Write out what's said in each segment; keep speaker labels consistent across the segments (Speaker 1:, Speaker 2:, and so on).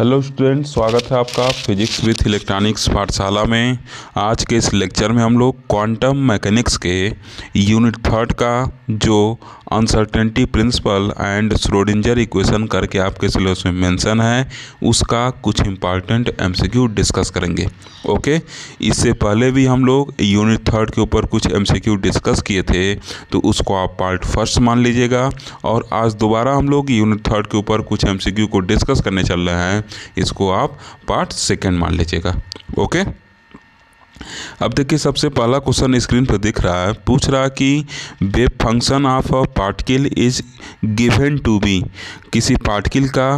Speaker 1: Hello student, स्वागत है आपका फिजिक्स विथ इलेक्ट्रॉनिक्स पाठशाला में। आज के इस लेक्चर में हम लोग क्वांटम मैकेनिक्स के यूनिट 3 का जो uncertainty principle and Schrodinger equation करके आपके सिलेबस में मेंशन है उसका कुछ इंपॉर्टेंट एमसीक्यू डिस्कस करेंगे। ओके, इससे पहले भी हम लोग यूनिट 3 के ऊपर कुछ एमसीक्यू डिस्कस किए थे, तो उसको आप पार्ट फर्स्ट मान लीजिएगा। और आज दोबारा हम लोग यूनिट 3 के ऊपर कुछ एमसीक्यू को डिस्कस करने चल रहे हैं, इसको आप पार्ट सेकंड मान लीजिएगा। ओके, अब देखिए सबसे पहला क्वेश्चन स्क्रीन पर दिख रहा है, पूछ रहा है कि wave function of a particle is given to be. किसी पार्टिकल का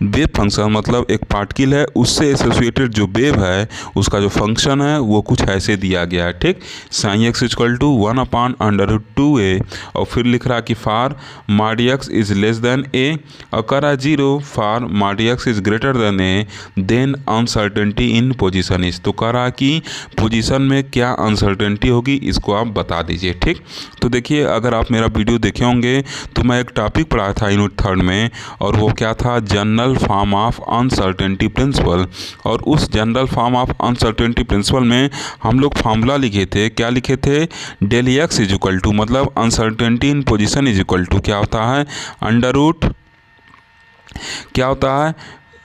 Speaker 1: वेव फंक्शन मतलब एक पार्टिकल है उससे एसोसिएटेड जो वेव है उसका जो फंक्शन है वो कुछ ऐसे दिया गया है। ठीक, sine x equal to 1/√2a और फिर लिख रहा है कि for mod x is less than a और करा 0 for mod x is greater than a then uncertainty in position is. तो कह रहा कि पोजीशन में क्या अनसर्टेनिटी होगी इसको आप बता दीजिए। ठीक, तो देखिए अगर आप मेरा वीडियो देखे होंगे तो मैं एक टॉपिक पढ़ाया था यूनिट 3 में, और वो क्या था, general form of uncertainty principle. और उस general form of uncertainty principle में हम लोग फार्मूला लिखे थे। क्या लिखे थे, del x is equal to मतलब uncertainty in position is equal to क्या होता है, अंडर रूट क्या होता है,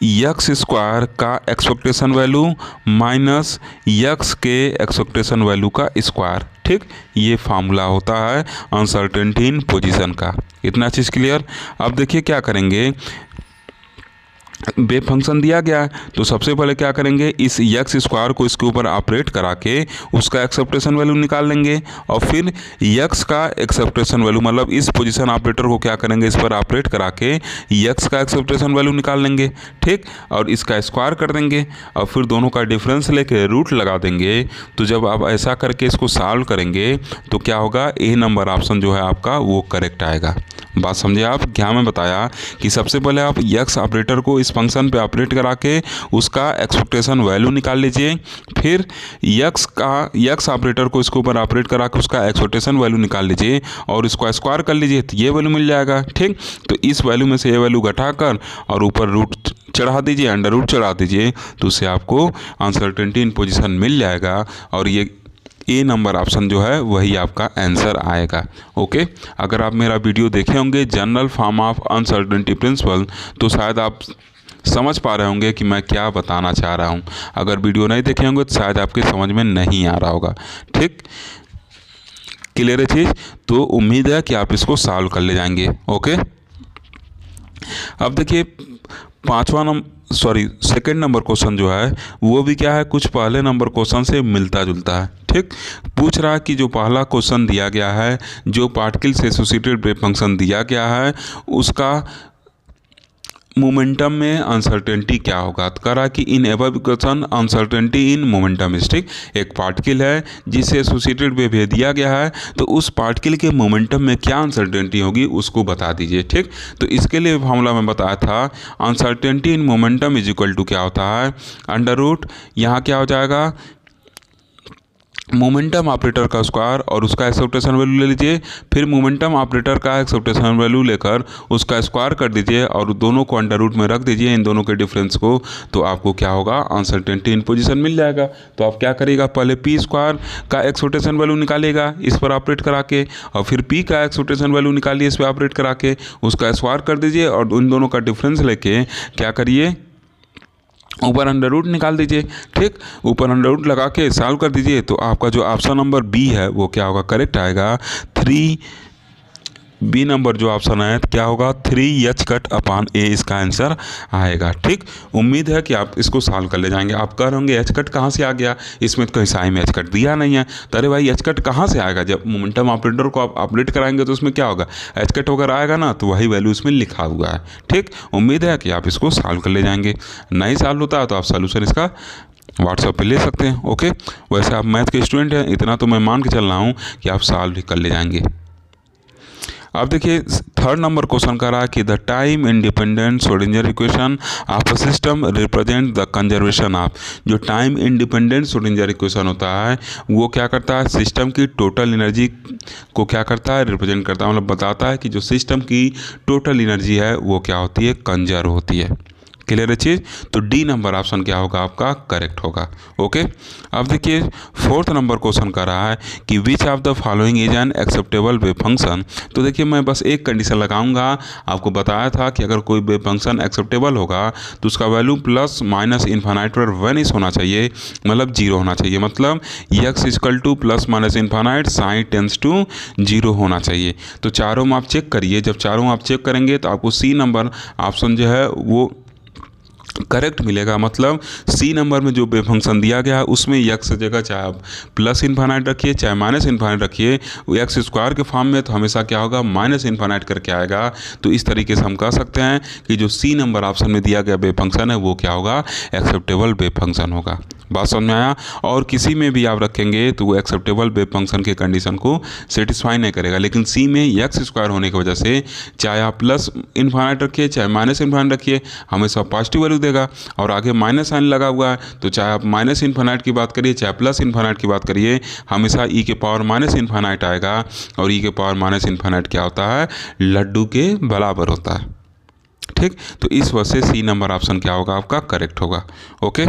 Speaker 1: यक्स स्क्वायर का एक्सपेक्टेशन वैल्यू माइनस यक्स के एक्सपेक्टेशन वैल्यू का स्क्वायर। ठीक, ये फार्मूला होता है अनसर्टेनिटी इन पोजीशन का। इतना चीज़ क्लियर। अब देखिए क्या करेंगे, वेव फंक्शन दिया गया है तो सबसे पहले क्या करेंगे, इस यक्स स्क्वायर को इसके ऊपर ऑपरेट करा के उसका एक्सेप्टेशन वैल्यू निकाल लेंगे, और फिर यक्स का एक्सेप्टेशन वैल्यू मतलब इस पोजीशन ऑपरेटर को क्या करेंगे, इस पर ऑपरेट करा के यक्स का एक्सेप्टेशन वैल्यू निकाल लेंगे। ठीक, और इसका स्क्वायर कर देंगे और फिर दोनों का डिफरेंस लेके रूट लगा देंगे। तो जब आप ऐसा करके इसको सॉल्व करेंगे तो क्या होगा, ए नंबर ऑप्शन जो है आपका वो करेक्ट आएगा। बात समझे आप, क्या मैं बताया कि सबसे पहले आप यक्स ऑपरेटर को इस फंक्शन पे ऑपरेट करा के उसका एक्सपेक्टेशन वैल्यू निकाल लीजिए, फिर यक्स ऑपरेटर को इसके ऊपर ऑपरेट करा के उसका एक्सपेक्टेशन वैल्यू निकाल लीजिए और इसको स्क्वायर कर लीजिए तो ये वैल्यू मिल जाएगा। ठीक, तो इस वैल्यू में से ये वैल्यू घटाकर और ऊपर रूट चढ़ा दीजिए, अंडर रूट चढ़ा दीजिए, तो उससे आपको अनसर्टेनिटी इन पोजीशन मिल जाएगा और ये ए नंबर ऑप्शन जो है वही आपका आंसर आएगा। ओके, अगर आप मेरा वीडियो देखे होंगे general form of uncertainty principal तो शायद आप समझ पा रहे होंगे कि मैं क्या बताना चाह रहा हूँ। अगर वीडियो नहीं देखे होंगे तो शायद आपके समझ में नहीं आ रहा होगा। ठीक, क्लियर है चीज़, तो उम्मीद है कि आप इसको सॉल्व कर ले जाएंगे। ओके, अब देखिए सेकंड नंबर क्वेश्चन जो है वो भी क्या है, कुछ पहले नंबर क्वेश्चन से मिलता जुलता है। ठीक, पूछ रहा है कि जो पहला क्वेश्चन दिया गया है, जो पार्टिकल से एसोसिएटेड वेव फंक्शन दिया गया है उसका मोमेंटम में अनसर्टेनिटी क्या होगा। तो कह रहा कि in above equation uncertainty in momentum is. ठीक, एक पार्टिकल है जिससे एसोसिएटेड वेव दिया गया है तो उस पार्टिकल के मोमेंटम में क्या अनसर्टेनिटी होगी उसको बता दीजिए। ठीक, तो इसके लिए फॉर्मूला में बताया था uncertainty in momentum is equal to क्या होता है, अंडर रूट यहाँ क्या हो जाएगा, मोमेंटम ऑपरेटर का स्क्वायर और उसका एक्सेप्टेशन वैल्यू ले लीजिए, फिर मोमेंटम ऑपरेटर का एक्सेप्टेशन वैल्यू लेकर उसका स्क्वायर कर दीजिए और दोनों को अंडर रूट में रख दीजिए, इन दोनों के डिफरेंस को, तो आपको क्या होगा, अनसर्टेनिटी इन पोजीशन मिल जाएगा। तो आप क्या करिएगा, पहले पी स्क्वायर का एक्सेप्टेशन वैल्यू निकालिएगा इस पर ऑपरेट करा के, और फिर पी का एक्सेप्टेशन वैल्यू निकालिए इस पर ऑपरेट करा के, उसका स्क्वायर कर दीजिए और उन दोनों का डिफरेंस लेके क्या करिए, ऊपर अंडर रूट निकाल दीजिए। ठीक, ऊपर अंडर रूट लगा के सॉल्व कर दीजिए तो आपका जो ऑप्शन नंबर बी है वो क्या होगा, करेक्ट आएगा। 3 बी नंबर जो ऑप्शन है क्या होगा, 3h कट अपान ए इसका आंसर आएगा। ठीक, उम्मीद है कि आप इसको सॉल्व कर ले जाएंगे। आप कह रहे होंगे एच कट कहाँ से आ गया, इसमें तो कहीं साई में एच कट दिया नहीं है। तो अरे भाई एच कट कहाँ से आएगा, जब मोमेंटम ऑपरेटर को आप अपडेट कराएंगे तो उसमें क्या होगा, एच कट वगैरह आएगा ना, तो वही वैल्यू इसमें लिखा हुआ है। ठीक, उम्मीद है कि आप इसको सॉल्व कर ले जाएंगे। नहीं सॉल्व होता है तो आप सोल्यूशन इसका व्हाट्सएप पे ले सकते हैं। ओके, वैसे आप मैथ के स्टूडेंट हैं, इतना तो मैं मान के चल रहा हूँ कि आप सॉल्व भी कर ले जाएंगे। अब देखिए थर्ड नंबर क्वेश्चन कर रहा है कि the time independent Schrodinger equation of a system represent the conservation of. जो टाइम इंडिपेंडेंट श्रोडिंगर इक्वेशन होता है वो क्या करता है, सिस्टम की टोटल एनर्जी को क्या करता है, रिप्रेजेंट करता है, मतलब बताता है कि जो सिस्टम की टोटल एनर्जी है वो क्या होती है, कंजर्व होती है। क्लियर है चीज़। तो डी नंबर ऑप्शन क्या होगा आपका करेक्ट होगा। ओके, अब देखिए फोर्थ नंबर क्वेश्चन कर रहा है कि which of the following is an acceptable wave function. तो देखिए मैं बस एक कंडीशन लगाऊंगा, आपको बताया था कि अगर कोई वेव फंक्शन एक्सेप्टेबल होगा तो उसका वैल्यू प्लस माइनस इन्फानाइट पर वेनिश होना चाहिए, मतलब जीरो होना चाहिए, मतलब x equal to plus minus infinite sign tends to zero होना चाहिए। तो चारों में आप चेक करिए, जब चारों आप चेक करेंगे तो आपको सी नंबर ऑप्शन जो है वो करेक्ट मिलेगा। मतलब सी नंबर में जो वेव फंक्शन दिया गया है उसमें एक्स जगह चाहे आप प्लस इन्फानाइट रखिए चाहे माइनस इन्फानाइट रखिए, एक्स स्क्वायर के फॉर्म में तो हमेशा क्या होगा माइनस इन्फानाइट करके आएगा। तो इस तरीके से हम कह सकते हैं कि जो सी नंबर ऑप्शन में दिया गया वेव फंक्शन है वो क्या होगा एक्सेप्टेबल वेव फंक्शन होगा। बात समझ में आया। और किसी में भी आप रखेंगे तो वो एक्सेप्टेबल वेव फंक्शन के कंडीशन को सेटिस्फाई नहीं करेगा, लेकिन सी में एक्स स्क्वायर होने की वजह से चाहे आप प्लस इन्फानाइट रखिए चाहे माइनस इन्फानाइट रखिए हमेशा पॉजिटिव वैल्यू देगा। और आगे माइनस साइन लगा हुआ है तो चाहे आप माइनस इन्फानाइट की बात करिए चाहे प्लस इन्फानाइट की बात करिए हमेशा ई के पावर माइनस इन्फानाइट आएगा। और ई के पावर माइनस इन्फानाइट क्या होता है, लड्डू के बराबर होता है। ठीक, तो इस वजह से सी नंबर ऑप्शन क्या होगा आपका करेक्ट होगा। ओके,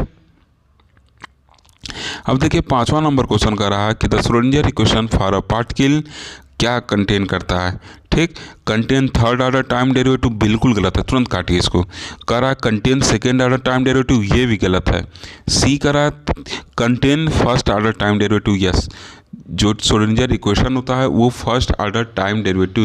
Speaker 1: अब देखिए पांचवा नंबर क्वेश्चन कर रहा है कि the Schrodinger equation for a particle क्या कंटेन करता है। ठीक, contain third order time derivative बिल्कुल गलत है, तुरंत काटिए इसको। कह रहा है contain second order time derivative, ये भी गलत है। सी कह रहा है contain first order time derivative, yes. जो श्रोडिंगर इक्वेशन होता है वो फर्स्ट ऑर्डर टाइम डेरिवेटिव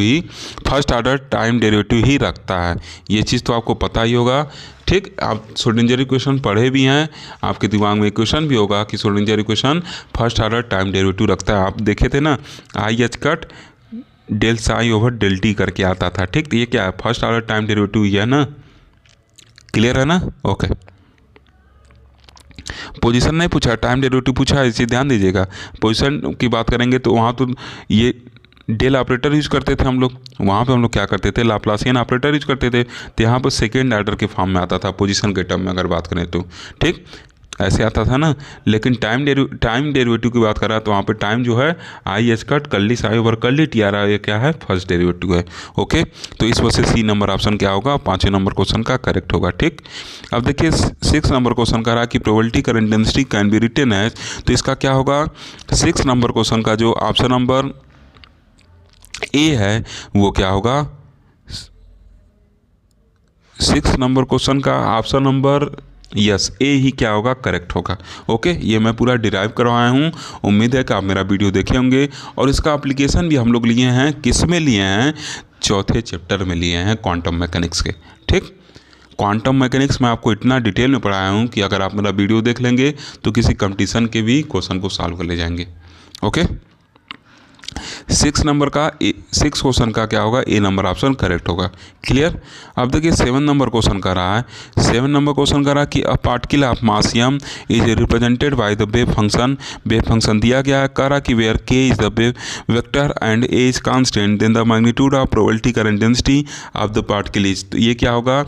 Speaker 1: ही रखता है, ये चीज़ तो आपको पता ही होगा। ठीक, आप श्रोडिंगर इक्वेशन पढ़े भी हैं, आपके दिमाग में इक्वेशन भी होगा कि Schrodinger equation first order time derivative रखता है। आप देखे थे ना i h cut del psi over del t करके आता था। ठीक, तो ये क्या है फर्स्ट ऑर्डर टाइम डेरिवेटिव ये है ना, क्लियर है ना। ओके, पोजीशन नहीं पूछा, टाइम डेरिवेटिव पूछा है, इसे ध्यान दीजिएगा। पोजीशन की बात करेंगे तो वहाँ तो ये डेल ऑपरेटर यूज करते थे हम लोग, वहाँ पे हम लोग क्या करते थे लाप्लासियन ऑपरेटर यूज करते थे, तो यहाँ पर सेकेंड ऑर्डर के फॉर्म में आता था पोजीशन के टर्म में अगर बात करें तो। ठीक, ऐसे आता था ना। लेकिन टाइम डेरिवेटिव की बात कर रहा है तो वहाँ पे टाइम जो है i h cut curly psi over curly t आ रहा है, ये क्या है फर्स्ट डेरिवेटिव है। ओके, तो इस वजह से सी नंबर ऑप्शन क्या होगा पांचवें नंबर क्वेश्चन का करेक्ट होगा। ठीक, अब देखिए सिक्स नंबर क्वेश्चन का रहा कि probability current density can be written as, तो इसका क्या होगा सिक्स नंबर क्वेश्चन का जो ऑप्शन नंबर ए है वो क्या होगा, सिक्स नंबर क्वेश्चन का ऑप्शन नंबर यस ए ही क्या होगा करेक्ट होगा। ओके, ये मैं पूरा डिराइव करवाया हूँ, उम्मीद है कि आप मेरा वीडियो देखे होंगे। और इसका एप्लीकेशन भी हम लोग लिए हैं, किस में लिए हैं, चौथे चैप्टर में लिए हैं क्वांटम मैकेनिक्स के। ठीक, क्वांटम मैकेनिक्स में आपको इतना डिटेल में पढ़ाया हूँ कि अगर आप मेरा वीडियो देख लेंगे तो किसी कंपटीशन के भी क्वेश्चन को सॉल्व कर ले जाएंगे। ओके, सिक्स नंबर का सिक्स क्वेश्चन का क्या होगा ए नंबर ऑप्शन करेक्ट होगा। क्लियर। अब देखिए सेवन नंबर क्वेश्चन का रहा है, सेवन नंबर क्वेश्चन का रहा कि a particle of mass m is represented by the wave function दिया गया है। कह रहा कि where k is the wave vector and a is constant then the magnitude of probability current density of the particle is, तो ये क्या होगा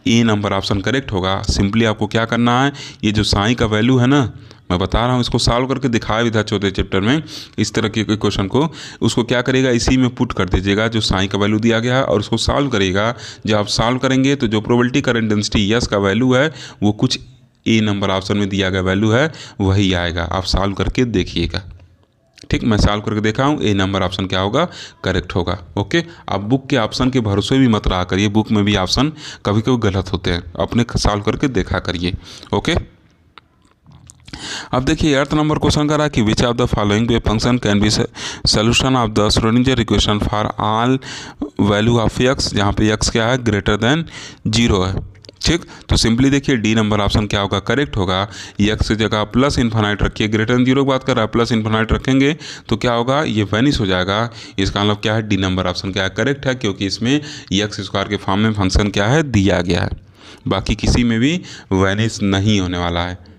Speaker 1: ए नंबर ऑप्शन करेक्ट होगा। सिंपली आपको क्या करना है, ये जो साई का वैल्यू है ना मैं बता रहा हूँ, इसको सॉल्व करके दिखाया भी था चौथे चैप्टर में इस तरह के क्वेश्चन को, उसको क्या करेगा इसी में पुट कर दीजिएगा जो साई का वैल्यू दिया गया है और उसको सॉल्व करेगा। जब आप सॉल्व करेंगे तो जो प्रोबेबिलिटी करंट डेंसिटी यस का वैल्यू है वो कुछ ए नंबर ऑप्शन में दिया गया वैल्यू है वही आएगा। आप सॉल्व करके देखिएगा। ठीक, मैं सॉल्व करके देखा हूँ, ए नंबर ऑप्शन क्या होगा करेक्ट होगा। ओके, आप बुक के ऑप्शन के भरोसे भी मत रहा करिए, बुक में भी ऑप्शन कभी कभी गलत होते हैं, अपने सॉल्व करके देखा करिए। ओके, अब देखिए 8th नंबर क्वेश्चन का रहा कि which of the following wave function can B solution of the Schrodinger equation for all value of x, जहाँ पे एक्स क्या है ग्रेटर देन 0 है। ठीक, तो सिंपली देखिए डी नंबर ऑप्शन क्या होगा करेक्ट होगा। एक्स की जगह प्लस इन्फानाइट रखिए, ग्रेटर देन 0 की बात कर रहा है, प्लस इन्फानाइट रखेंगे तो क्या होगा ये वैनिश हो जाएगा। इसका मतलब क्या है डी नंबर ऑप्शन क्या है करेक्ट है, क्योंकि इसमें एक्स स्क्वायर के फॉर्म में फंक्शन क्या है दिया गया है, बाकी किसी में भी वैनिश नहीं होने वाला है।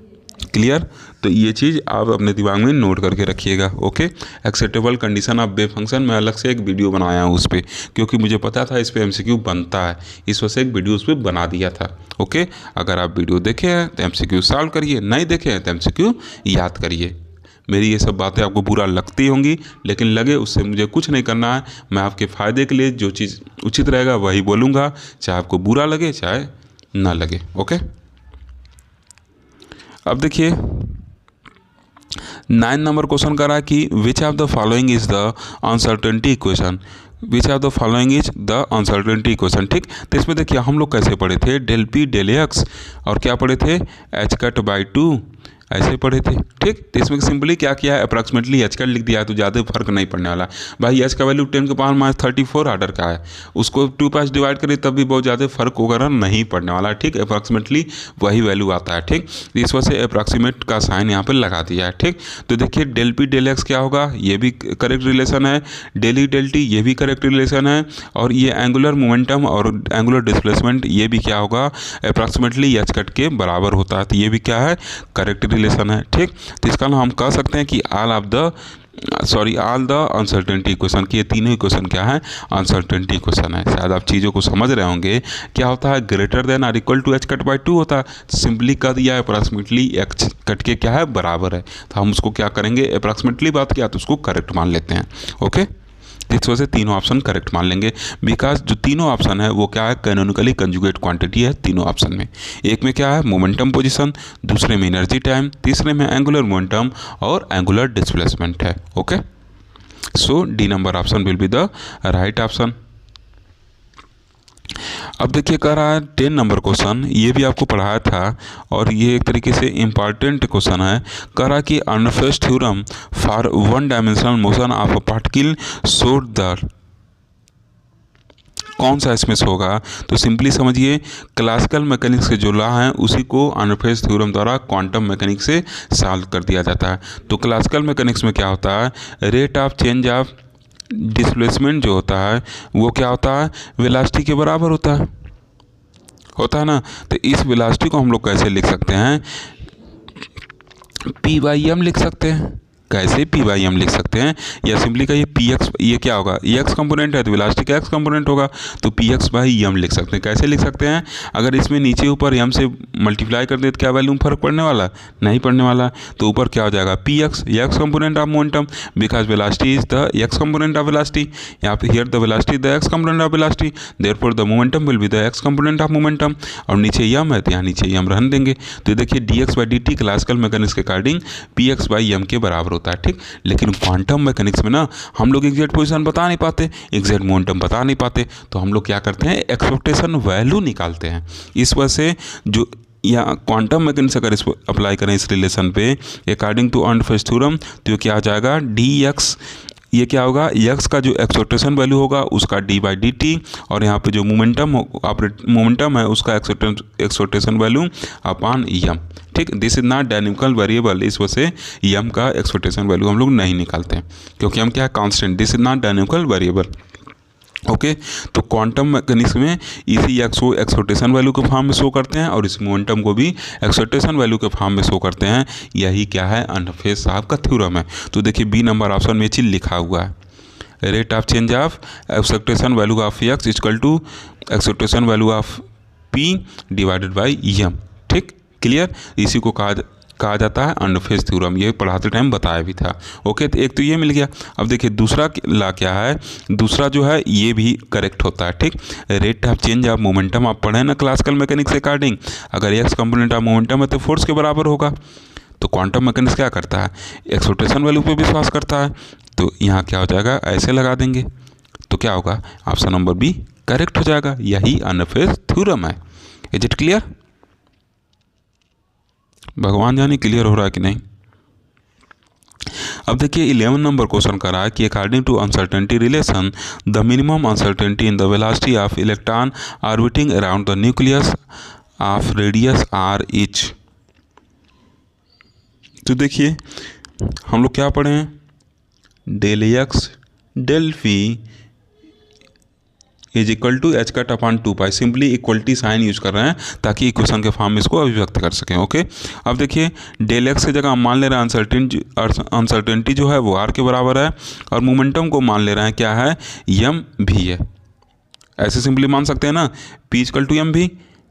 Speaker 1: क्लियर, तो ये चीज़ आप अपने दिमाग में नोट करके रखिएगा। Okay, acceptable condition of wave function मैं अलग से एक वीडियो बनाया हूँ उस पर, क्योंकि मुझे पता था इस पर एमसीक्यू बनता है, इस वजह से एक वीडियो उस पर बना दिया था। ओके, अगर आप वीडियो देखे हैं तो एमसीक्यू सॉल्व करिए, नहीं देखे हैं तो एमसीक्यू याद करिए। मेरी ये सब बातें आपको बुरा लगती होंगी, लेकिन लगे उससे मुझे कुछ नहीं करना है। मैं आपके फ़ायदे के लिए जो चीज़ उचित रहेगा वही बोलूँगा, चाहे आपको बुरा लगे चाहे ना लगे। ओके, अब देखिए 9 नंबर क्वेश्चन कर रहा है कि which of the following is the uncertainty equation, which of the following is the uncertainty equation. ठीक, तो इसमें देखिए हम लोग कैसे पढ़े थे, डेल पी डेल एक्स और क्या पढ़े थे, एच कट बाई 2 ऐसे पढ़े थे। ठीक, तो इसमें सिंपली क्या किया है, अप्रॉक्सीमेटली एच कट लिख दिया है, तो ज़्यादा फर्क नहीं पड़ने वाला। भाई एच का वैल्यू 10 के पावर माइनस 34 ऑर्डर का है, उसको 2 पास डिवाइड करें तब भी बहुत ज़्यादा फर्क वगैरह नहीं पड़ने वाला। ठीक, अप्रॉक्सीमेटली वही वैल्यू आता है। ठीक, इस वजह से अप्रॉक्सीमेट का साइन यहाँ पर लगा दिया है। ठीक, तो देखिए डेल पी डेल एक्स क्या होगा, ये भी करेक्ट रिलेशन है, डेल ई डेल टी ये भी करेक्ट रिलेशन है, और ये एंगुलर मोमेंटम और एंगुलर डिस्प्लेसमेंट ये भी क्या होगा, अप्रॉक्सीमेटली एच कट के बराबर होता है, तो ये भी क्या है, करेक्ट रिलेशन है। ठीक, तो इसका हम कह सकते हैं कि ऑल द अनसर्टेनिटी इक्वेशन की, ये तीनों इक्वेशन क्या है, अनसर्टेनिटी इक्वेशन है। शायद आप चीज़ों को समझ रहे होंगे, क्या होता है, greater than or equal to h cut by 2 होता है, सिंपली कह दिया है अप्रॉक्सीमेटली एच कट के क्या है, बराबर है, तो हम उसको क्या करेंगे, अप्रॉक्सीमेटली बात किया तो उसको करेक्ट मान लेते हैं। ओके, इस वजह से तीनों ऑप्शन करेक्ट मान लेंगे, बिकॉज जो तीनों ऑप्शन है वो क्या है, कैनोनिकली कंजुगेट क्वांटिटी है तीनों ऑप्शन में। एक में क्या है, मोमेंटम पोजीशन, दूसरे में एनर्जी टाइम, तीसरे में एंगुलर मोमेंटम और एंगुलर डिस्प्लेसमेंट है। Okay, so D number option will be the right option. अब देखिए कह रहा है 10 नंबर क्वेश्चन, ये भी आपको पढ़ाया था और ये एक तरीके से इम्पॉर्टेंट क्वेश्चन है। कह रहा है कि Ehrenfest theorem for one dimensional motion of a particle shows the, कौन सा इसमें से होगा, तो सिंपली समझिए क्लासिकल मैकेनिक्स के जो लॉ हैं उसी को अर्नफेस्ट थ्योरम द्वारा क्वांटम मैकेनिक्स से सॉल्व कर दिया जाता है। तो क्लासिकल मैकेनिक्स में क्या होता है, rate of change of displacement जो होता है वो क्या होता है, वेलोसिटी के बराबर होता है ना। तो इस वेलोसिटी को हम लोग कैसे लिख सकते हैं, पी बाई एम लिख सकते हैं। कैसे, पी बाई एम लिख सकते हैं, या सिंपली कहिए पी एक्स, ये क्या होगा, ये एक्स कंपोनेंट है तो वेलोसिटी का एक्स कंपोनेंट होगा, तो पी एक्स बाई एम लिख सकते हैं। कैसे लिख सकते हैं, अगर इसमें नीचे ऊपर एम से मल्टीप्लाई कर दे तो क्या वैल्यू फर्क पड़ने वाला, नहीं पड़ने वाला, तो ऊपर क्या हो जाएगा, P x, x component of momentum, because velocity is the x component of velocity, यहाँ पे here the velocity the x component of velocity, therefore the momentum will be the x component of momentum, और नीचे M है तो यहाँ नीचे M रहने देंगे। तो देखिए d x by d t classical mechanics के according p x by m के बराबर होता है। ठीक, लेकिन क्वांटम मैकेनिक्स में ना हम लोग एग्जैक्ट पोजीशन बता नहीं पाते, एग्जैक्ट मोमेंटम बता नहीं पाते, तो हम लोग क्या करते हैं, एक्सपेक्टेशन वैल्यू निकालते हैं। इस वजह से जो या क्वांटम मैकेनिक्स अगर इसको अप्लाई करें इस रिलेशन पे अकॉर्डिंग टू अर्नफेस्ट थ्योरम, तो ये क्या आ जाएगा, डी एक्स, ये क्या होगा, एक्स का जो एक्सपेक्टेशन वैल्यू होगा उसका डी बाई डी टी, और यहाँ पे जो मोमेंटम है उसका एक्सपेक्टेशन वैल्यू अपॉन एम। ठीक, this is not dynamical variable, इस वजह से एम का एक्सपेक्टेशन वैल्यू हम लोग नहीं निकालते हैं, क्योंकि हम क्या है, constant, this is not dynamical variable. Okay, तो क्वांटम मैकेनिक्स में इसी एक्स को एक्सपेक्टेशन वैल्यू के फॉर्म में शो करते हैं और इस मोमेंटम को भी एक्सपेक्टेशन वैल्यू के फॉर्म में शो करते हैं। यही क्या है, अर्नफेस्ट साहब का थ्योरम है। तो देखिए बी नंबर ऑप्शन में चीज लिखा हुआ है, rate of change of expectation value of x equal to expectation value of p divided by m. ठीक, क्लियर, इसी को कहा जाता है अर्नफेस्ट थ्योरम, ये पढ़ाते टाइम बताया भी था। ओके, तो एक तो ये मिल गया। अब देखिए दूसरा ला क्या है, दूसरा जो है ये भी करेक्ट होता है। ठीक, rate of change of momentum आप पढ़े ना क्लासिकल मैकेनिक्स के अकॉर्डिंग, अगर एक्स कंपोनेंट ऑफ मोमेंटम है तो फोर्स के बराबर होगा। तो क्वांटम मैकेनिक्स क्या करता है, एक्सपेक्टेशन वैल्यू पे विश्वास करता है, तो यहाँ क्या हो जाएगा, ऐसे लगा देंगे, तो क्या होगा, ऑप्शन नंबर बी करेक्ट हो जाएगा। यही अर्नफेस्ट थ्योरम है। इज इट क्लियर, भगवान जाने क्लियर हो रहा है कि नहीं। अब देखिए 11 नंबर क्वेश्चन कर रहा है कि according to uncertainty relation the minimum uncertainty in the velocity of electron orbiting around the nucleus of radius r is. तो देखिए हम लोग क्या पढ़े हैं, del x del phi is equal to h cut upon 2 pi, simply equality sign use कर रहे हैं ताकि इक्वेशन के फॉर्म में इसको अभिव्यक्त कर सकें। ओके, अब देखिए डेल एक्स की जगह हम मान ले रहे हैं अनसर्टेनिटी जो है वो आर के बराबर है, और मोमेंटम को मान ले रहे हैं क्या है, एम भी है। ऐसे सिंपली मान सकते हैं ना, पी इक्वल टू एम भी।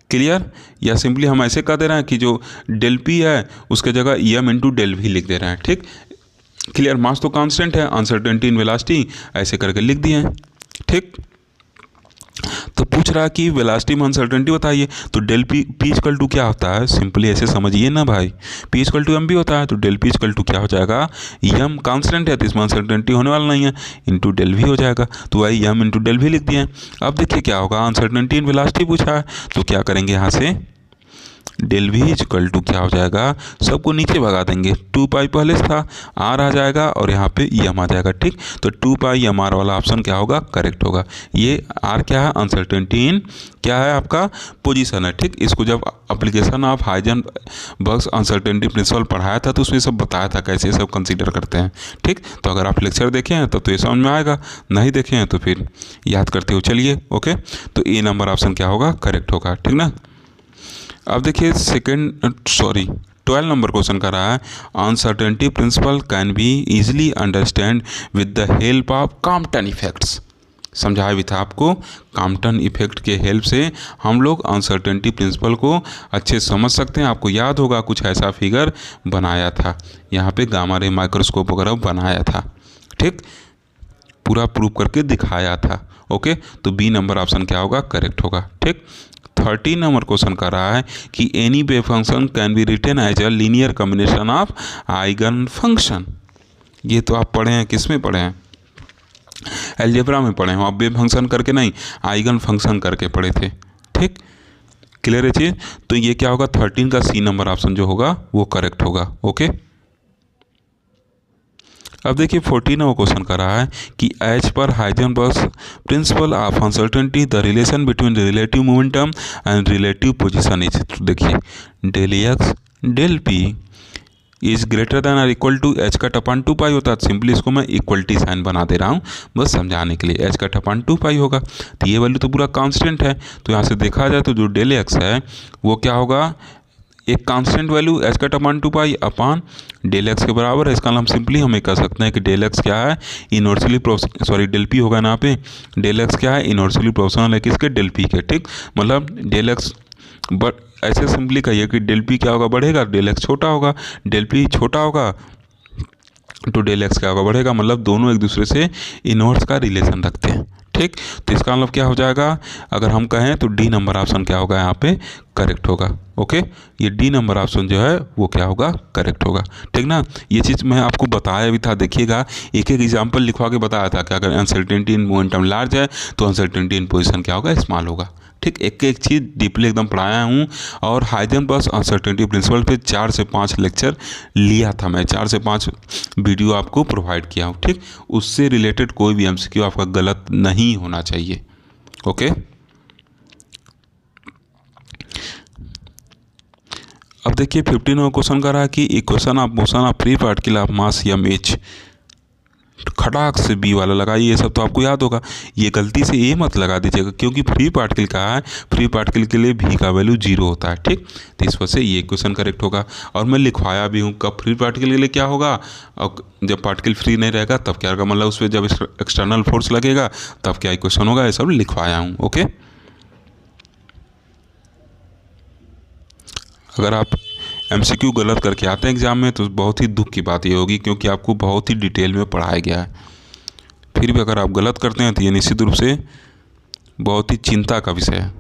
Speaker 1: क्लियर, या सिंपली हम ऐसे कह दे रहे हैं कि जो डेल पी है उसके जगह एम इंटू डेल भी लिख दे रहे हैं। ठीक, क्लियर, मास तो कांस्टेंट है, अनसर्टेनिटी इन वेलोसिटी ऐसे करके लिख दिए हैं। ठीक, तो पूछ रहा है कि वेलोसिटी में अनसर्टेनिटी बताइए, तो डेल पी इक्वल टू क्या होता है, सिंपली ऐसे समझिए ना भाई, पी इक्वल टू एम भी होता है, तो डेल पी इक्वल टू क्या हो जाएगा, एम कांस्टेंट है तो इसमें अनसर्टेनिटी होने वाला नहीं है, इंटू डेल भी हो जाएगा, तो वही एम इंटू डेल भी लिख दिए। अब देखिए क्या होगा, अनसर्टेनिटी इन वेलोसिटी पूछा है, तो क्या करेंगे यहाँ से डेल वी इक्वल टू क्या हो जाएगा, सबको नीचे भगा देंगे, 2 पाई पहले था, आर आ जाएगा और यहाँ पे एम आ जाएगा। ठीक, तो 2 पाई एम आर वाला ऑप्शन क्या होगा, करेक्ट होगा। ये आर क्या है, अनसर्टेनिटी इन क्या है आपका, पोजीशन है। ठीक, इसको जब एप्लीकेशन ऑफ हाइजेनबर्ग्स अनसर्टेनिटी प्रिंसिपल पढ़ाया था तो उसमें सब बताया था कैसे सब कंसीडर करते हैं। ठीक, तो अगर आप लेक्चर देखे हैं तो ये समझ में आएगा, नहीं देखे हैं तो फिर याद करते हो चलिए। ओके, तो ए नंबर ऑप्शन क्या होगा, करेक्ट होगा। ठीक ना। अब देखिए 12 नंबर क्वेश्चन कर रहा है, uncertainty principle can be easily understand with the help of Compton effects. समझाया भी था आपको, कॉम्पटन इफेक्ट के हेल्प से हम लोग अनसर्टेनिटी प्रिंसिपल को अच्छे समझ सकते हैं। आपको याद होगा कुछ ऐसा फिगर बनाया था, यहाँ पे गामा रे माइक्रोस्कोप वगैरह बनाया था। ठीक, पूरा प्रूव करके दिखाया था। ओके, तो बी नंबर ऑप्शन क्या होगा, करेक्ट होगा। ठीक, 13 नंबर क्वेश्चन कर रहा है कि any wave function can be written as a linear combination of eigen function. ये तो आप पढ़े हैं, किस में पढ़े हैं, अलजेब्रा में पढ़े हैं, आप वेव फंक्शन करके नहीं, आइगन फंक्शन करके पढ़े थे। ठीक, क्लियर है चीज। तो ये क्या होगा, 13 का सी नंबर ऑप्शन जो होगा वो करेक्ट होगा। ओके, अब देखिए 14 नंबर क्वेश्चन कर रहा है कि as per Heisenberg's principle of uncertainty the relation between relative momentum and relative position is. तो देखिए del x del p is greater than और equal to h cut upon 2 pi होता है। सिंपली इसको मैं इक्वलिटी साइन बना दे रहा हूँ बस समझाने के लिए, एच कट अपन 2 पाई होगा। तो ये वैल्यू तो पूरा कांस्टेंट है, तो यहाँ से देखा जाए तो जो डेल एक्स है वो क्या होगा, एक constant value H cut upon 2 पाई अपान डेल एक्स के बराबर है। इसका नाम सिंपली हम कह सकते हैं कि डेल एक्स क्या है, इनवर्सली सॉरी डेल पी होगा ना, यहाँ पे डेल एक्स क्या है, इनवर्सली प्रोपोर्शनल है किसके, डेल पी के। ठीक, मतलब डेल एक्स बट ऐसे सिंपली कहिए कि डेल पी क्या होगा, बढ़ेगा, डेल एक्स छोटा होगा, डेल पी छोटा होगा तो डेल एक्स क्या होगा, बढ़ेगा। मतलब दोनों एक दूसरे से इनवर्स का रिलेशन रखते हैं। ठीक, तो इसका मतलब क्या हो जाएगा, अगर हम कहें तो डी नंबर ऑप्शन क्या होगा यहाँ पे, करेक्ट होगा। ओके, ये डी नंबर ऑप्शन जो है वो क्या होगा, करेक्ट होगा। ठीक ना, ये चीज़ मैं आपको बताया भी था, देखिएगा एक एक एग्जाम्पल लिखवा के बताया था कि अगर अनसर्टेनिटी इन मोमेंटम लार्ज है तो अनसर्टेनिटी इन पोजीशन क्या होगा, स्मॉल होगा। ठीक, एक एक चीज़ डीपली एकदम पढ़ाया हूँ, और हाइजेनबर्ग्स अनसर्टेनिटी प्रिंसिपल पे 4 से 5 लेक्चर लिया था मैं, 4 से 5 वीडियो आपको प्रोवाइड किया हूँ। ठीक, उससे रिलेटेड कोई भी एमसीक्यू आपका गलत नहीं होना चाहिए। ओके, अब देखिए 15 क्वेश्चन का रहा कि equation of motion of free particle of mass m h, खटाक से बी वाला लगाइए, ये सब तो आपको याद होगा। ये गलती से ए मत लगा दीजिएगा क्योंकि फ्री पार्टिकल का है, फ्री पार्टिकल के लिए भी का वैल्यू 0 होता है। ठीक, तो इस वजह से ये क्वेश्चन करेक्ट होगा, और मैं लिखवाया भी हूँ कब फ्री पार्टिकल के लिए क्या होगा, और जब पार्टिकल फ्री नहीं रहेगा तब क्या होगा, मतलब उस पर जब एक्सटर्नल फोर्स लगेगा तब क्या इक्वेशन होगा, ये सब लिखवाया हूँ। ओके, अगर आप एमसीक्यू गलत करके आते हैं एग्ज़ाम में तो बहुत ही दुख की बात ये होगी, क्योंकि आपको बहुत ही डिटेल में पढ़ाया गया है। फिर भी अगर आप गलत करते हैं तो ये निश्चित रूप से बहुत ही चिंता का विषय है।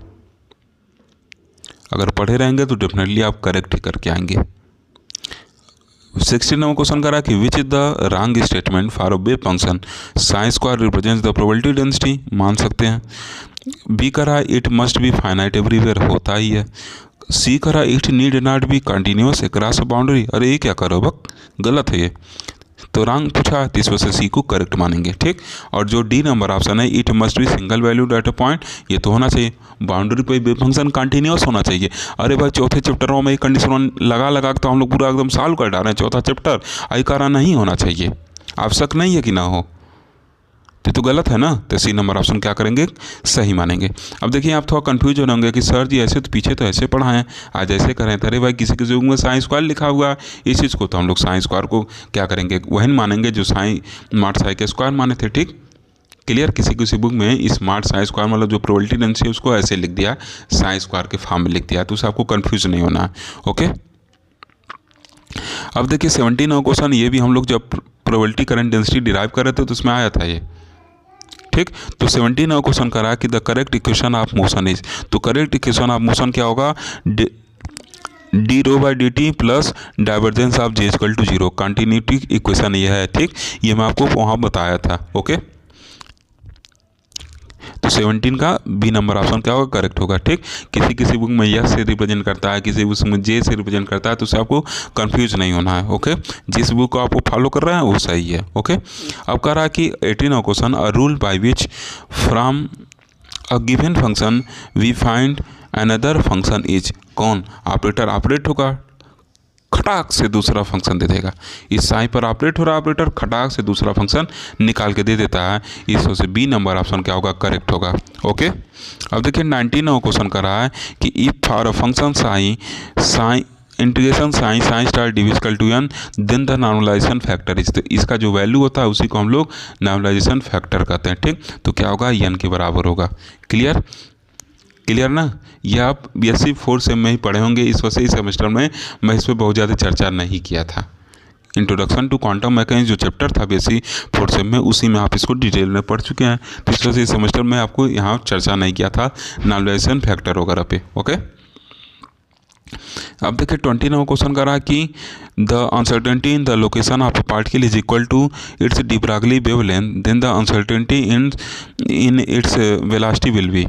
Speaker 1: अगर पढ़े रहेंगे तो डेफिनेटली आप करेक्ट करके आएंगे। 16 नंबर क्वेश्चन करा कि which is the wrong statement for a wave function sine square represents the probability density, मान सकते हैं। बी करा it must be finite everywhere, होता ही है। सी करा it need not be continuous across a boundary, अरे ये क्या करो बक, गलत है ये, तो रॉन्ग पूछा तो इस वजह से सी को करेक्ट मानेंगे। ठीक, और जो डी नंबर ऑप्शन है it must be single valued at a point, ये तो होना चाहिए, बाउंड्री पे वेव फंक्शन कंटिन्यूस होना चाहिए। अरे भाई चौथे चैप्टर में एक कंडीशन लगा तो हम लोग पूरा एकदम सॉल्व कर डाल रहे हैं चौथा चैप्टर, आई कारण नहीं होना चाहिए, आवश्यक नहीं है कि ना हो, तो गलत है ना। तो सी नंबर ऑप्शन क्या करेंगे, सही मानेंगे। अब देखिए आप थोड़ा कंफ्यूज हो होंगे कि सर जी ऐसे तो पीछे तो ऐसे पढ़ाएं, आज ऐसे करें, अरे भाई किसी किसी में साइंस स्क्वायर लिखा हुआ है, इस चीज़ को तो हम लोग साइंस स्क्वायर को क्या करेंगे, वही मानेंगे जो स्मार्ट साई के स्क्वायर माने थे। ठीक, क्लियर, किसी किसी बुक में स्मार्ट साई स्क्वायर मतलब जो प्रोबेबिलिटी डेंसिटी है उसको ऐसे लिख दिया, साई स्क्वायर के फॉर्म में लिख दिया, तो उससे आपको कन्फ्यूज नहीं होना है। ओके, अब देखिए 17 क्वेश्चन, ये भी हम लोग जब प्रोबेबिलिटी करंट डेंसिटी डिराइव कर रहे थे तो उसमें आया था ये, ठीक। तो 17 क्वेश्चन करा है कि the correct equation of motion is, तो करेक्ट इक्वेशन ऑफ मोशन क्या होगा, d rho by d t plus divergence of j equal to zero, continuity equation ये है। ठीक, ये मैं आपको वहाँ बताया था। ओके, तो 17 का बी नंबर ऑप्शन क्या होगा, करेक्ट होगा। ठीक, किसी किसी बुक में यस से रिप्रेजेंट करता है, किसी बुक में जे से रिप्रेजेंट करता है, तो उससे आपको कंफ्यूज नहीं होना है। ओके, जिस बुक को आपको फॉलो कर रहे हैं वो सही है। ओके, अब कह रहा है कि 18 question, a rule by which from a given function we find another function is, कौन ऑपरेटर ऑपरेट होगा, खटाक से दूसरा फंक्शन दे देगा। इस साई पर ऑपरेट हो रहा ऑपरेटर, खटाक से दूसरा फंक्शन निकाल के दे देता है। इस वजह से बी नंबर ऑप्शन क्या होगा, करेक्ट होगा। ओके, अब देखिए 19 क्वेश्चन कर रहा है कि if for a function psi integration psi star डिविजिकल to n then the normalization factor is, तो इसका जो वैल्यू होता है उसी को हम लोग नॉर्मलाइजेशन फैक्टर कहते हैं। ठीक, तो क्या होगा, एन के बराबर होगा। क्लियर, क्लियर ना, ये आप BSc 4 सेम में ही पढ़े होंगे। इस वजह से इस सेमेस्टर में मैं इस पर बहुत ज़्यादा चर्चा नहीं किया था। इंट्रोडक्शन टू क्वांटम मैकेनिक्स जो चैप्टर था BSc 4 सेम में, उसी में आप इसको डिटेल में पढ़ चुके हैं। तो इस वजह से इस सेमेस्टर में आपको यहाँ चर्चा नहीं किया था नॉर्मलाइजेशन फैक्टर वगैरह पे। ओके, अब देखिए 29 क्वेश्चन कर रहा है कि the uncertainty in the location of a particle is equal to its de Broglie wavelength, then the uncertainty in its velocity will be,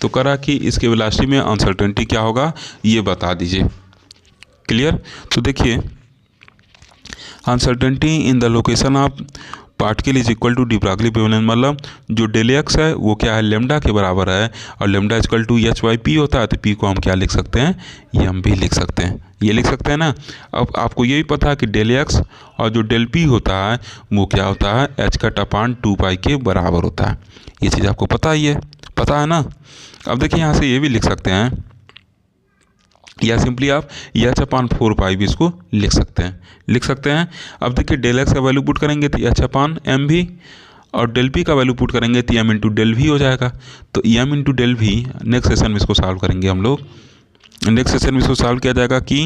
Speaker 1: तो करा कि इसके वेलोसिटी में अनसर्टेनिटी क्या होगा, ये बता दीजिए। क्लियर, तो देखिए uncertainty in the location of particle is equal to de Broglie wavelength, मतलब जो डेल एक्स है वो क्या है, लेमडा के बराबर है, और lambda equal to h by p होता है। तो पी को हम क्या लिख सकते हैं, ये हम भी लिख सकते हैं, ये लिख सकते हैं ना। अब आपको ये भी पता है कि डेल एक्स और जो डेल पी होता है वो क्या होता है, एच कट अपान 2 पाई के बराबर होता है। ये चीज़ आपको पता ही है, पता है ना। अब देखिए यहाँ से ये भी लिख सकते हैं, या सिंपली आप एच अपान 4 पाई भी इसको लिख सकते हैं। अब देखिए डेल एक्स का वैल्यू पुट करेंगे तो एच अपान एम भी, और डेल पी का वैल्यू पुट करेंगे तो एम इंटू डेल भी हो जाएगा। तो एम इंटू डेल भी नेक्स्ट सेशन में इसको सॉल्व करेंगे हम लोग। नेक्स्ट सेशन में इसको सॉल्व किया जाएगा कि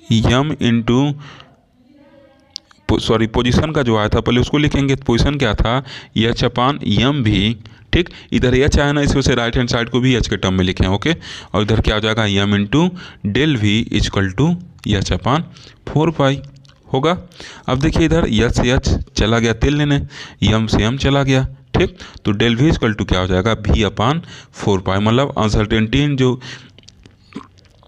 Speaker 1: एम इंटू पोजीशन का जो आया था पहले उसको लिखेंगे। तो पोजीशन क्या था, एच अपान एम भी। ठीक, इधर एच आया ना, इस वजह से राइट हैंड साइड को भी एच के टर्म में लिखें। ओके, और इधर क्या हो जाएगा, m into del v equal to h upon 4 pi होगा। अब देखिए इधर एच से एच चला गया तेल लेने, एम से एम चला गया। ठीक, तो डेल वी इजकल टू क्या हो जाएगा, वी अपान 4 पाई, मतलब अनसर्टेनिटी जो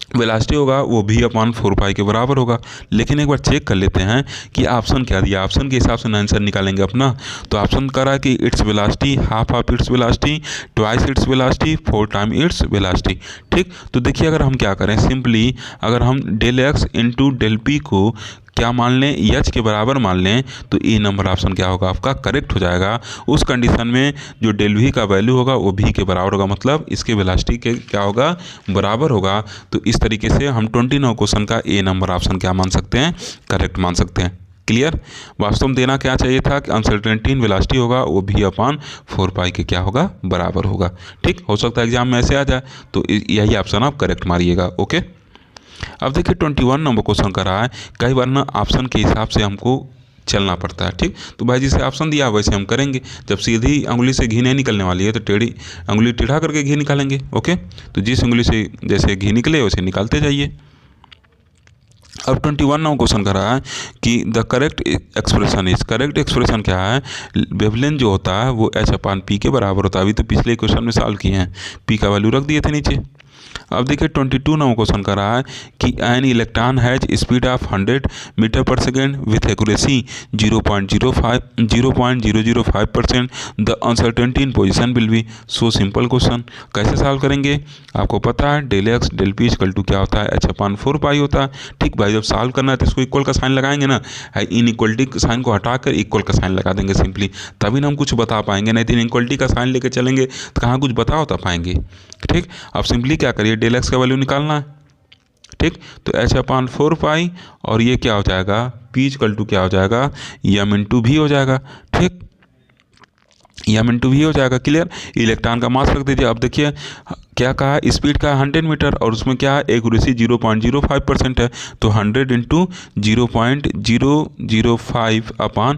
Speaker 1: वेलोसिटी होगा वो भी अपान 4 पाई के बराबर होगा। लेकिन एक बार चेक कर लेते हैं कि ऑप्शन क्या दिया, ऑप्शन के हिसाब से आंसर निकालेंगे अपना। तो ऑप्शन कह रहा है कि its velocity half of its velocity, twice its velocity, 4 time its velocity. ठीक, तो देखिए अगर हम क्या करें, सिंपली अगर हम del x into del p को क्या मान लें, एच के बराबर मान लें, तो ए नंबर ऑप्शन क्या होगा आपका, करेक्ट हो जाएगा। उस कंडीशन में जो डेल वी का वैल्यू होगा वो भी के बराबर होगा, मतलब इसके वेलोसिटी के क्या होगा, बराबर होगा। तो इस तरीके से हम 29 क्वेश्चन का ए नंबर ऑप्शन क्या मान सकते हैं, करेक्ट मान सकते हैं। क्लियर, वास्तव में देना क्या चाहिए था कि अनसर्टेनिटी इन वेलोसिटी होगा वो भी अपान 4 पाई के क्या होगा, बराबर होगा। ठीक, हो सकता है एग्जाम में ऐसे आ जाए, तो यही ऑप्शन आप करेक्ट मारिएगा। ओके, अब देखिए 21 नंबर क्वेश्चन कर रहा है, कई बार ना ऑप्शन के हिसाब से हमको चलना पड़ता है। ठीक, तो भाई जिसे ऑप्शन दिया वैसे हम करेंगे। जब सीधी उंगली से घी नहीं निकलने वाली है तो टेढ़ी उंगली टेढ़ा करके घी निकालेंगे। ओके, तो जिस उंगली से जैसे घी निकले वैसे निकालते जाइए। अब 21 नंबर क्वेश्चन कर रहा है कि the correct expression is, correct expression क्या है, वेवलेंथ जो होता है वो एच अपान पी के बराबर होता है। अभी तो पिछले क्वेश्चन में सॉल्व किए हैं, पी का वैल्यू रख दिए थे नीचे। अब देखिए 22 नंबर क्वेश्चन कर रहा है कि an electron has speed of 100 metre per second with accuracy 0.005%, the uncertainty in position will be. So simple question, कैसे सॉल्व करेंगे, आपको पता है del x del p equal to क्या होता है, एच अपान 4 पाई होता है। ठीक भाई, जब सॉल्व करना है तो इसको इक्वल का साइन लगाएंगे ना, इन इक्वलिटी का साइन को हटाकर इक्वल का साइन लगा देंगे सिंपली, तभी ना हम कुछ बता पाएंगे, नहीं तो इन इक्वलिटी का साइन लेके चलेंगे तो कहाँ कुछ बता पाएंगे। ठीक, अब सिंपली क्या करिए, डेल एक्स का वैल्यू निकालना है। ठीक, तो एच अपान 4 पाई और ये क्या हो जाएगा, पी इक्वल टू क्या हो जाएगा, एम इंटू भी हो जाएगा। ठीक, एम इंटू भी हो जाएगा। क्लियर, इलेक्ट्रॉन का मास रख दीजिए। अब देखिए क्या कहा, स्पीड का 100 मीटर और उसमें क्या है, एक्यूरेसी 0.05% है, तो 100 इंटू 0.005 अपान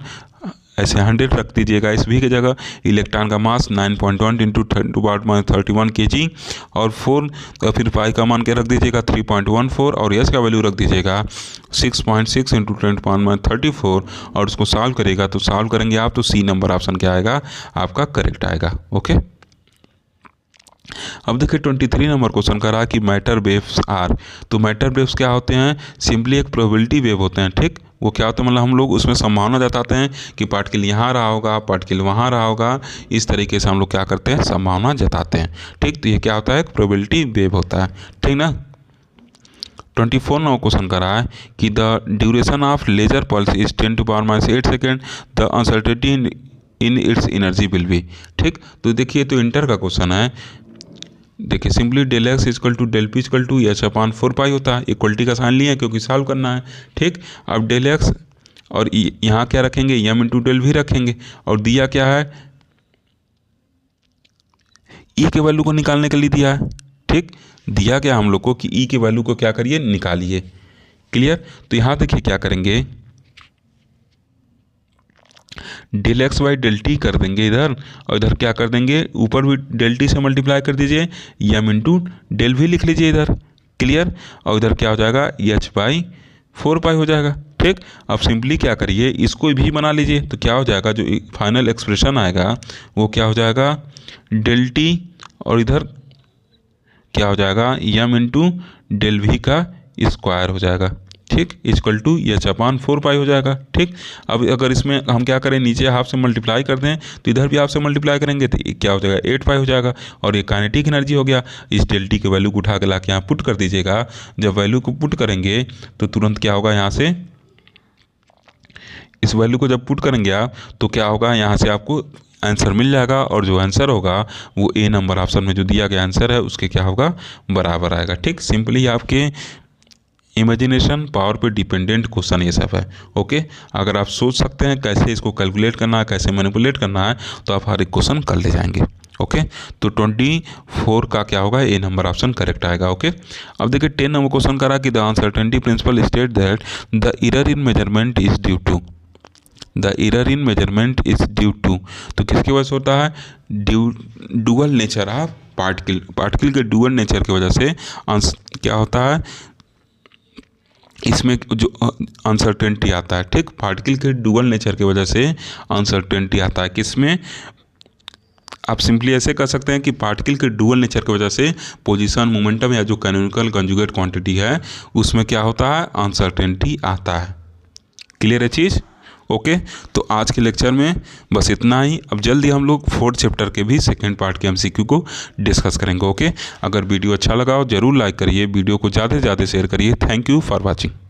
Speaker 1: ऐसे 100 रख दीजिएगा इस v की जगह। इलेक्ट्रॉन का मास 9.1 इंटू 10⁻31 kg और 4 फिर पाई का मान क्या रख दीजिएगा 3.14 और यस का वैल्यू रख दीजिएगा 6.6 इंटू 10⁻34 और उसको सॉल्व करेगा तो सॉल्व करेंगे आप तो सी नंबर ऑप्शन क्या आएगा आपका करेक्ट आएगा। ओके, अब देखिए 23 नंबर क्वेश्चन का रहा कि मैटर वेव्स आर। तो मैटर वेव्स क्या होते हैं, सिंपली एक प्रोबेबिलिटी वेव होते हैं। ठीक, वो क्या होता है मतलब हम लोग उसमें संभावना जताते हैं कि पार्टिकल यहाँ रहा होगा, पार्टिकल वहाँ रहा होगा, इस तरीके से हम लोग क्या करते हैं संभावना जताते हैं। ठीक, तो ये क्या होता है एक प्रोबेबिलिटी वेव होता है। ठीक ना। 24 नंबर क्वेश्चन कर रहा है कि the duration of laser pulse is 10⁻8 second, the uncertainty in its energy will be. ठीक, तो देखिए तो इंटर का क्वेश्चन है। देखिए simply del x equal to del p equal to h upon 4 होता है। इक्वलिटी का साइन लिया क्योंकि सॉल्व करना है। ठीक, अब डेल एक्स और यहाँ क्या रखेंगे एम इंटू डेल भी रखेंगे और दिया क्या है ई के वैल्यू को निकालने के लिए दिया है। ठीक, दिया क्या हम लोग को कि ई के वैल्यू को क्या करिए निकालिए। क्लियर, तो यहाँ देखिए क्या करेंगे del x by del t कर देंगे इधर और इधर क्या कर देंगे ऊपर भी डेल टी से मल्टीप्लाई कर दीजिए, एम इंटू डेल भी लिख लीजिए इधर। क्लियर, और इधर क्या हो जाएगा एच बाई 4 हो जाएगा। ठीक, अब सिंपली क्या करिए इसको भी बना लीजिए तो क्या हो जाएगा जो फाइनल एक्सप्रेशन आएगा वो क्या हो जाएगा डेल टी और इधर क्या हो जाएगा एम इंटू डेल वी का स्क्वायर हो जाएगा। ठीक, इक्वल टू एच अपॉन 4 हो जाएगा। ठीक, अब अगर इसमें हम क्या करें नीचे हाफ से मल्टीप्लाई कर दें तो इधर भी हाफ से मल्टीप्लाई करेंगे तो क्या हो जाएगा 8 हो जाएगा और ये काइनेटिक एनर्जी हो गया। इस डेल टी के वैल्यू को उठा के ला के यहाँ पुट कर दीजिएगा। जब वैल्यू को पुट करेंगे तो तुरंत क्या होगा यहाँ से इस वैल्यू को जब पुट करेंगे आप तो क्या होगा यहाँ से आपको आंसर मिल जाएगा और जो आंसर होगा वो ए नंबर ऑप्शन में जो दिया गया आंसर है उसके क्या होगा बराबर आएगा। ठीक, सिंपली आपके इमेजिनेशन पावर पे डिपेंडेंट क्वेश्चन ये सब है। ओके, अगर आप सोच सकते हैं कैसे इसको कैलकुलेट करना है कैसे मैनिपुलेट करना है तो आप हर एक क्वेश्चन कर ले जाएंगे। ओके, तो 24 का क्या होगा ए नंबर ऑप्शन करेक्ट आएगा। ओके, अब देखिए 10 नंबर क्वेश्चन करा कि the uncertainty principle state that the error in measurement is due to तो किसकी वजह से होता है डुअल नेचर ऑफ पार्टिकल के डुअल नेचर की वजह से क्या होता है इसमें जो अनसर्टेनिटी आता है। ठीक, पार्टिकल के डुअल नेचर की वजह से अनसर्टेनिटी आता है किसमें आप सिंपली ऐसे कर सकते हैं कि पार्टिकल के डुअल नेचर की वजह से पोजीशन मोमेंटम या जो कैनोनिकल कंजुगेट क्वांटिटी है उसमें क्या होता है अनसर्टेनिटी आता है। क्लियर है चीज़। ओके, तो आज के लेक्चर में बस इतना ही। अब जल्दी हम लोग 4th चैप्टर के भी सेकंड पार्ट के एमसीक्यू को डिस्कस करेंगे। ओके, अगर वीडियो अच्छा लगा हो जरूर लाइक करिए, वीडियो को ज़्यादा से ज़्यादा शेयर करिए। Thank you for watching.